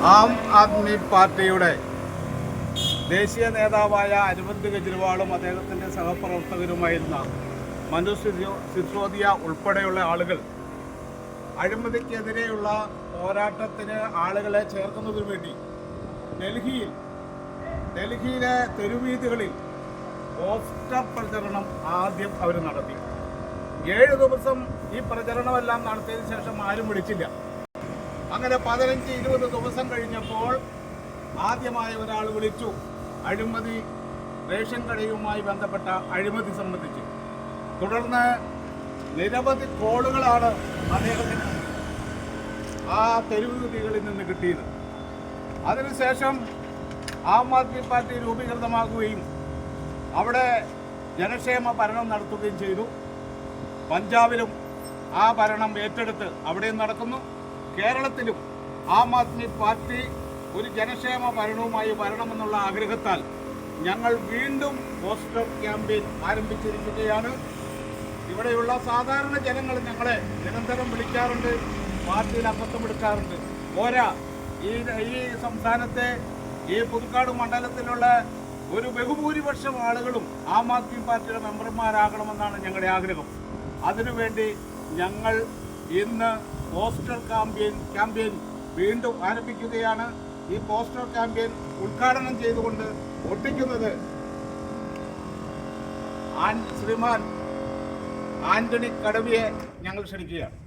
ആം ആദ്മി പാർട്ടിയുടെ ദേശീയ നേതാവായ അരവിന്ദ് കെജ്രിവാളും അദ്ദേഹത്തിൻ്റെ സഹപ്രവർത്തകരുമായിരുന്ന മനീഷ് സിസോദിയ ഉൾപ്പെടെയുള്ള ആളുകൾ അഴിമതിക്കെതിരെയുള്ള പോരാട്ടത്തിന് ആളുകളെ ചേർക്കുന്നതിനു വേണ്ടി ഡൽഹിയിലെ തെരുവീഥികളിൽ പോസ്റ്റർ പ്രചരണം ആദ്യം അവർ നടത്തി. 7 ദിവസം ഈ പ്രചരണമെല്ലാം നടത്തിയതിനു ശേഷം ആരും വിളിച്ചില്ല. അങ്ങനെ 15-20 ദിവസം കഴിഞ്ഞപ്പോൾ ആദ്യമായി ഒരാൾ വിളിച്ചു. അഴിമതി, റേഷൻ കടയുമായി ബന്ധപ്പെട്ട അഴിമതി സംബന്ധിച്ച്. തുടർന്ന് നിരവധി കോളുകളാണ് അദ്ദേഹത്തിന് ആ തെരുവുകളിൽ നിന്ന് കിട്ടിയത്. അതിനുശേഷം ആം ആദ്മി പാർട്ടി രൂപീകൃതമാകുകയും അവിടെ ജനക്ഷേമ ഭരണം നടത്തുകയും ചെയ്തു. പഞ്ചാബിലും ആ ഭരണം ഏറ്റെടുത്ത് അവിടെയും നടക്കുന്നു. കേരളത്തിലും ആം ആദ്മി പാർട്ടി ഒരു ജനക്ഷേമ ഭരണവുമായി വരണമെന്നുള്ള ആഗ്രഹത്താൽ ഞങ്ങൾ വീണ്ടും പോസ്റ്റർ ക്യാമ്പയിൻ ആരംഭിച്ചിരിക്കുകയാണ്. ഇവിടെയുള്ള സാധാരണ ജനങ്ങൾ ഞങ്ങളെ നിരന്തരം വിളിക്കാറുണ്ട്, പാർട്ടിയിൽ അംഗത്വം എടുക്കാറുണ്ട്. പോരാ, ഈ സംസ്ഥാനത്തെ ഈ പുതുക്കാട് മണ്ഡലത്തിലുള്ള ഒരു ബഹുഭൂരിപക്ഷം ആളുകളും ആം ആദ്മി പാർട്ടിയുടെ മെമ്പർമാരാകണമെന്നാണ് ഞങ്ങളുടെ ആഗ്രഹം. അതിനുവേണ്ടി ഞങ്ങൾ ഇന്ന് പോസ്റ്റർ ക്യാമ്പയിൻ വീണ്ടും ആരംഭിക്കുകയാണ്. ഈ പോസ്റ്റർ ക്യാമ്പയിൻ ഉദ്ഘാടനം ചെയ്തുകൊണ്ട് ഒട്ടിക്കുന്നത് ശ്രീമാൻ ആന്റണി കടവിയെ ഞങ്ങൾ ക്ഷണിക്കുകയാണ്.